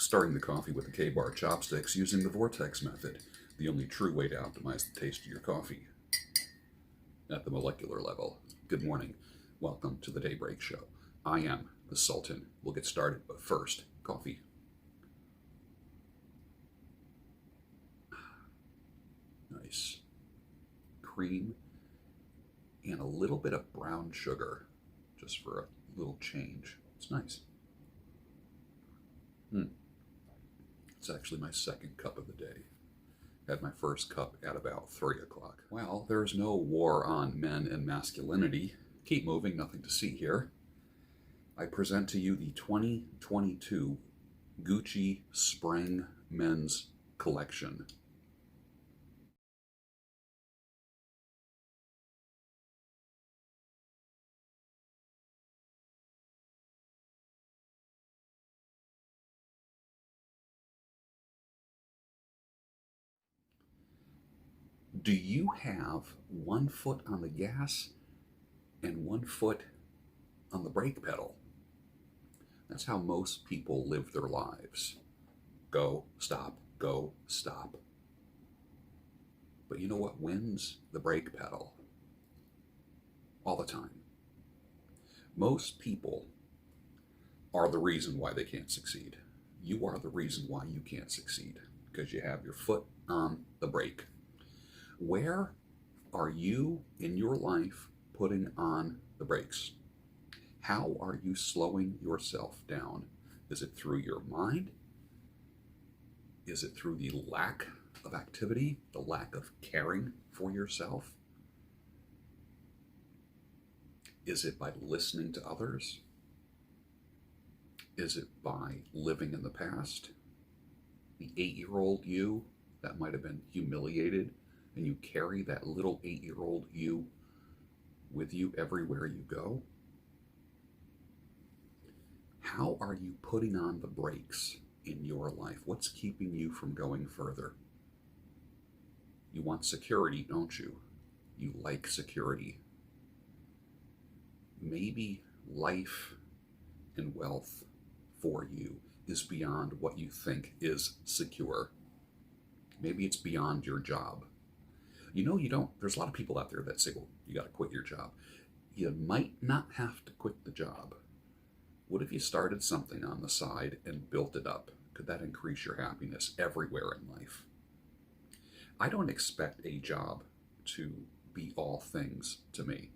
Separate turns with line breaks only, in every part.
Starting the coffee with the K-Bar chopsticks using the Vortex method, the only true way to optimize the taste of your coffee at the molecular level. Good morning. Welcome to the Daybreak Show. I am the Sultan. We'll get started, but first, coffee. Nice. Cream and a little bit of brown sugar just for a little change. It's nice. It's actually my second cup of the day. Had my first cup at about 3 o'clock. Well, there's no war on men and masculinity. Keep moving, nothing to see here. I present to you the 2022 Gucci Spring Men's Collection. Do you have 1 foot on the gas and 1 foot on the brake pedal? That's how most people live their lives. Go, stop, go, stop. But you know what wins? The brake pedal. All the time. Most people are the reason why they can't succeed. You are the reason why you can't succeed, because you have your foot on the brake. Where are you in your life putting on the brakes? How are you slowing yourself down? Is it through your mind? Is it through the lack of activity, the lack of caring for yourself? Is it by listening to others? Is it by living in the past? The 8-year-old you that might have been humiliated, and you carry that little 8-year-old you with you everywhere you go? How are you putting on the brakes in your life? What's keeping you from going further? You want security, don't you? You like security. Maybe life and wealth for you is beyond what you think is secure. Maybe it's beyond your job. There's a lot of people out there that say, well, you got to quit your job. You might not have to quit the job. What if you started something on the side and built it up? Could that increase your happiness everywhere in life? I don't expect a job to be all things to me.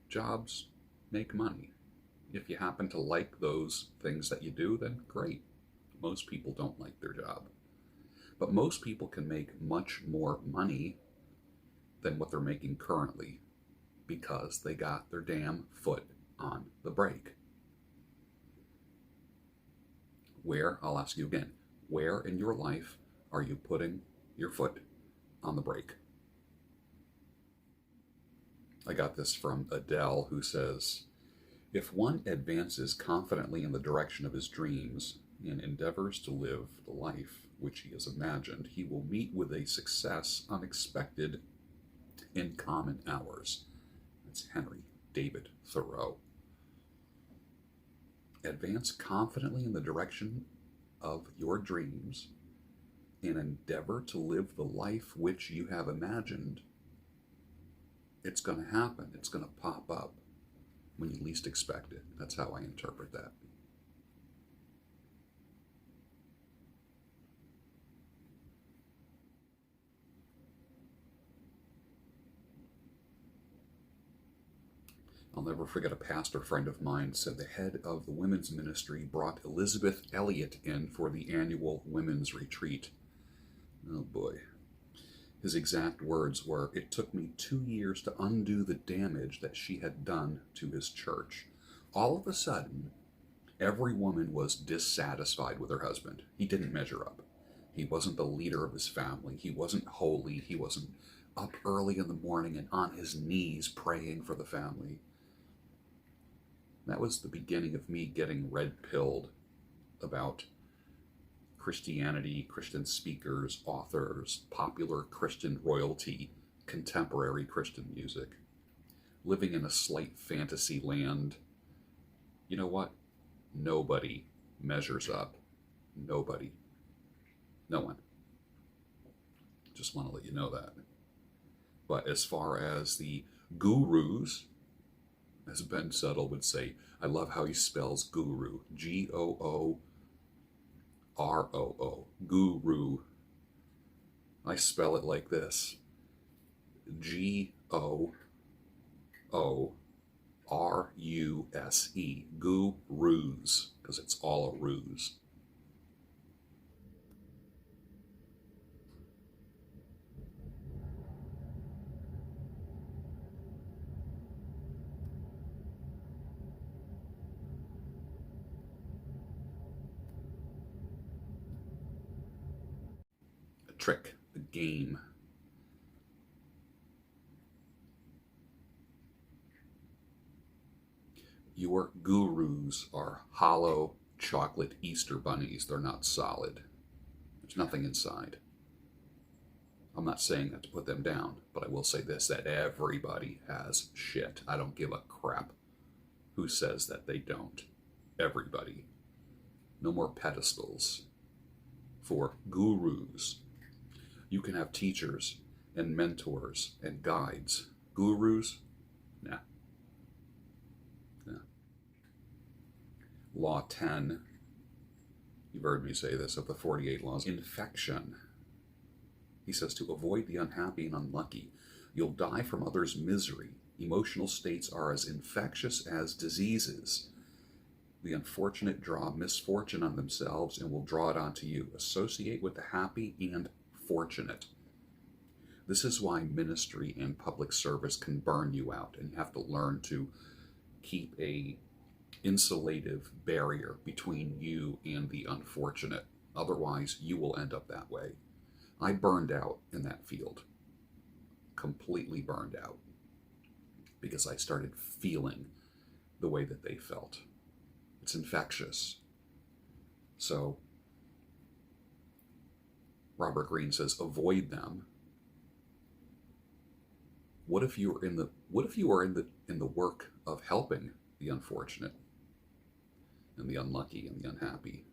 Jobs make money. If you happen to like those things that you do, then great. Most people don't like their job. But most people can make much more money than what they're making currently because they got their damn foot on the brake. I'll ask you again, where in your life are you putting your foot on the brake? I got this from Adele, who says, if one advances confidently in the direction of his dreams and endeavors to live the life which he has imagined, he will meet with a success unexpected in common hours. That's Henry David Thoreau. Advance confidently in the direction of your dreams and endeavor to live the life which you have imagined. It's going to happen. It's going to pop up when you least expect it. That's how I interpret that. I'll never forget a pastor friend of mine said the head of the women's ministry brought Elizabeth Elliot in for the annual women's retreat. Oh boy. His exact words were, it took me 2 years to undo the damage that she had done to his church. All of a sudden, every woman was dissatisfied with her husband. He didn't measure up. He wasn't the leader of his family. He wasn't holy. He wasn't up early in the morning and on his knees praying for the family. That was the beginning of me getting red-pilled about Christianity, Christian speakers, authors, popular Christian royalty, contemporary Christian music, living in a slight fantasy land. You know what? Nobody measures up. Nobody. No one. Just want to let you know that. But as far as the gurus, as Ben Settle would say, I love how he spells guru. Gooroo. Guru. I spell it like this. Gooruse. Gurus. Because it's all a ruse. A trick, a game. Your gurus are hollow chocolate Easter bunnies. They're not solid. There's nothing inside. I'm not saying that to put them down, but I will say this, that everybody has shit. I don't give a crap who says that they don't. Everybody. No more pedestals for gurus. You can have teachers and mentors and guides. Gurus? Nah. Law 10, you've heard me say this, of the 48 laws. Infection. He says to avoid the unhappy and unlucky. You'll die from others' misery. Emotional states are as infectious as diseases. The unfortunate draw misfortune on themselves and will draw it onto you. Associate with the happy and fortunate. This is why ministry and public service can burn you out, and you have to learn to keep a insulative barrier between you and the unfortunate. Otherwise, you will end up that way. I burned out in that field. Completely burned out. Because I started feeling the way that they felt. It's infectious. So, Robert Greene says, avoid them. What if you are in the work of helping the unfortunate and the unlucky and the unhappy?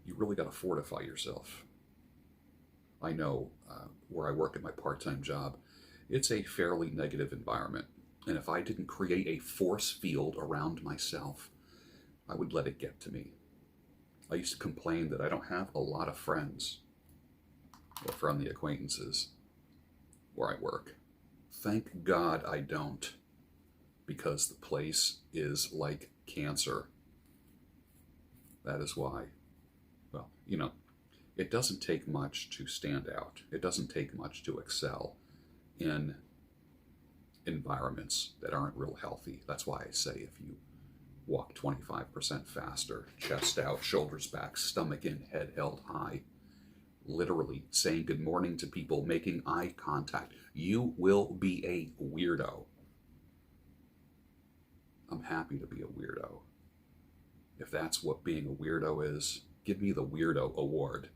You really got to fortify yourself. I know where I work at my part-time job, it's a fairly negative environment. And if I didn't create a force field around myself, I would let it get to me. I used to complain that I don't have a lot of friends or friendly acquaintances where I work. Thank God I don't, because the place is like cancer. That is why. Well, it doesn't take much to stand out. It doesn't take much to excel in environments that aren't real healthy. That's why I say if you walk 25% faster, chest out, shoulders back, stomach in, head held high, literally saying good morning to people, making eye contact, you will be a weirdo. I'm happy to be a weirdo. If that's what being a weirdo is, give me the weirdo award.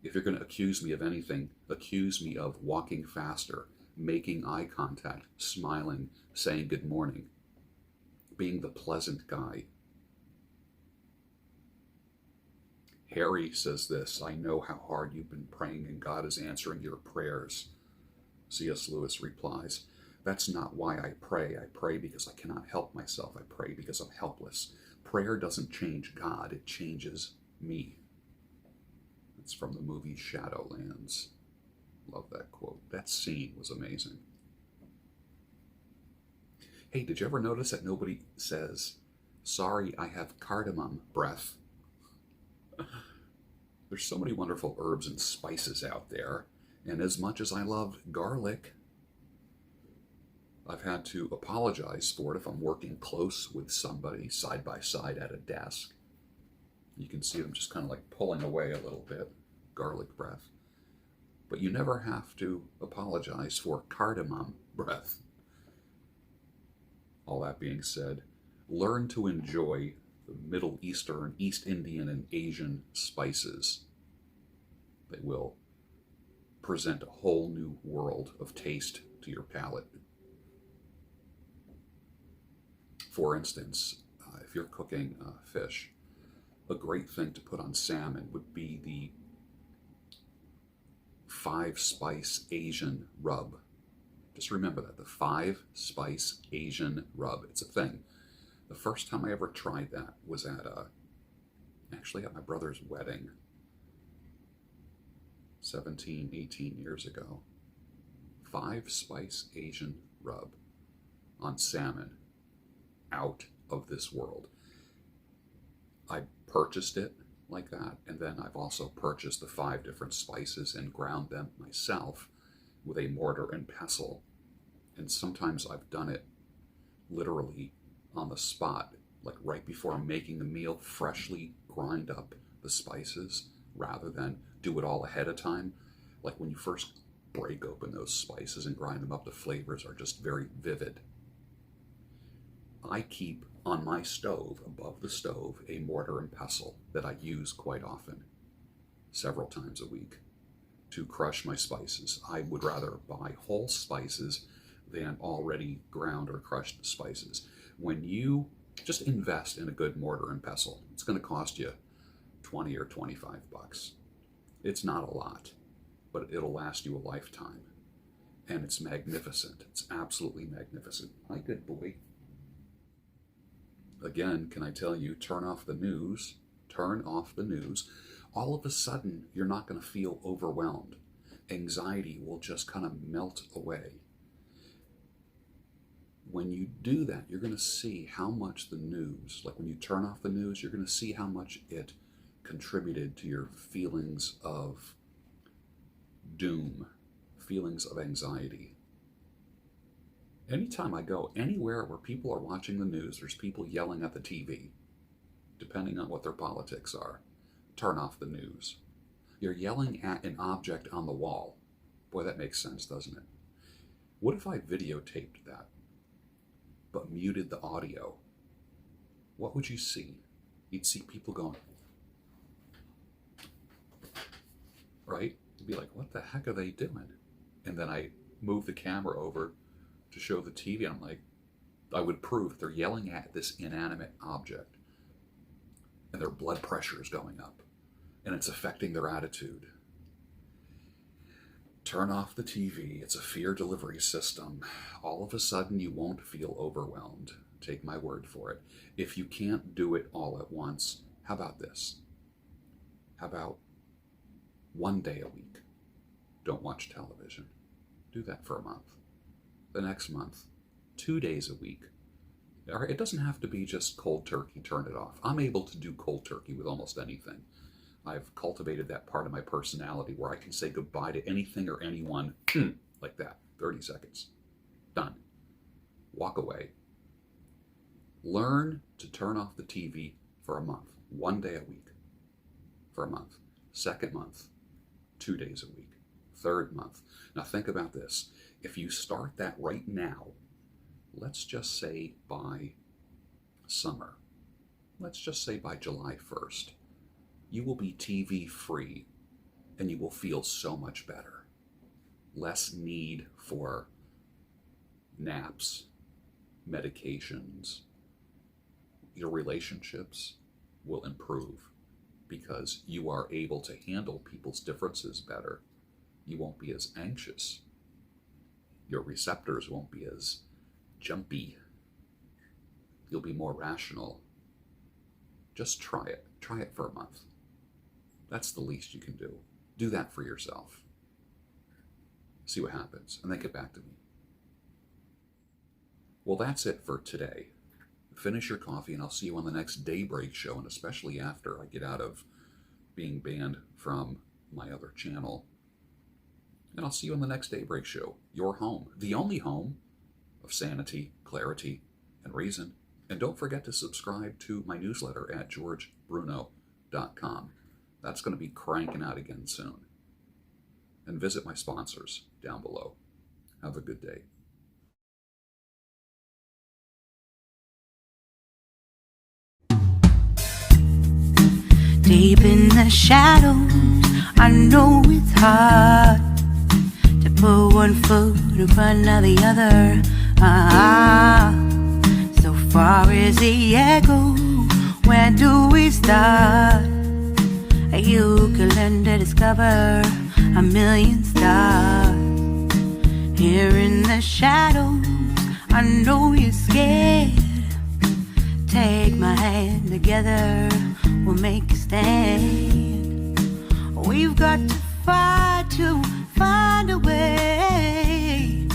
If you're going to accuse me of anything, accuse me of walking faster, making eye contact, smiling, saying good morning, being the pleasant guy. Harry says this, I know how hard you've been praying and God is answering your prayers. C.S. Lewis replies, that's not why I pray. I pray because I cannot help myself. I pray because I'm helpless. Prayer doesn't change God, it changes me. It's from the movie Shadowlands. Love that quote. That scene was amazing. Hey, did you ever notice that nobody says, sorry, I have cardamom breath? There's so many wonderful herbs and spices out there, and as much as I love garlic, I've had to apologize for it if I'm working close with somebody side by side at a desk. You can see them just kind of like pulling away a little bit, garlic breath. But you never have to apologize for cardamom breath. All that being said, learn to enjoy the Middle Eastern, East Indian, and Asian spices. They will present a whole new world of taste to your palate. For instance, if you're cooking fish, A great thing to put on salmon would be the 5-spice Asian rub. Just remember that, the 5-spice Asian rub. It's a thing. The first time I ever tried that was actually at my brother's wedding 17, 18 years ago. 5-spice Asian rub on salmon. Out of this world. I purchased it like that, and then I've also purchased the 5 different spices and ground them myself with a mortar and pestle. And sometimes I've done it literally on the spot, like right before I'm making the meal, freshly grind up the spices rather than do it all ahead of time. Like when you first break open those spices and grind them up, the flavors are just very vivid. I keep on my stove, above the stove, a mortar and pestle that I use quite often, several times a week, to crush my spices. I would rather buy whole spices than already ground or crushed spices. When you just invest in a good mortar and pestle, it's going to cost you 20 or 25 bucks. It's not a lot, but it'll last you a lifetime. And it's magnificent. It's absolutely magnificent. Hi, good boy. Again, can I tell you, turn off the news. Turn off the news. All of a sudden, you're not going to feel overwhelmed. Anxiety will just kind of melt away. When you do that, you're going to see how much the news, like when you turn off the news, you're going to see how much it contributed to your feelings of doom, feelings of anxiety. Anytime I go anywhere where people are watching the news, there's people yelling at the TV, depending on what their politics are. Turn off the news. You're yelling at an object on the wall. Boy, that makes sense, doesn't it? What if I videotaped that, but muted the audio? What would you see? You'd see people going, right? You'd be like, what the heck are they doing? And then I move the camera over to show the TV, and I'm like, I would prove they're yelling at this inanimate object, and their blood pressure is going up, and it's affecting their attitude. Turn off the TV. It's a fear delivery system. All of a sudden, you won't feel overwhelmed. Take my word for it. If you can't do it all at once, how about this? How about one day a week? Don't watch television. Do that for a month. The next month, 2 days a week. All right, it doesn't have to be just cold turkey, turn it off. I'm able to do cold turkey with almost anything. I've cultivated that part of my personality where I can say goodbye to anything or anyone like that. 30 seconds. Done. Walk away. Learn to turn off the TV for a month. 1 day a week. For a month. Second month, 2 days a week. Third month. Now think about this. If you start that right now, let's just say by summer, let's just say by July 1st, you will be TV free and you will feel so much better. Less need for naps, medications. Your relationships will improve because you are able to handle people's differences better. You won't be as anxious. Your receptors won't be as jumpy. You'll be more rational. Just try it. Try it for a month. That's the least you can do. Do that for yourself. See what happens, and then get back to me. Well, that's it for today. Finish your coffee, and I'll see you on the next Daybreak show, and especially after I get out of being banned from my other channel. And I'll see you on the next Daybreak show. Your home, the only home of sanity, clarity, and reason. And don't forget to subscribe to my newsletter at georgebruno.com. That's going to be cranking out again soon. And visit my sponsors down below. Have a good day.
Deep in the shadows, I know it's hard to put one foot in front of the other. So far as the echo Where do we start? You can learn to discover a million stars. Here in the shadows, I know you're scared. Take my hand, together we'll make a stand. We've got to fight to find a way.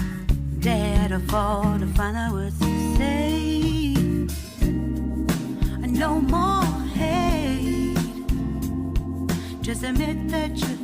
Dare to fall to find out what to say. No more hate. Just admit that you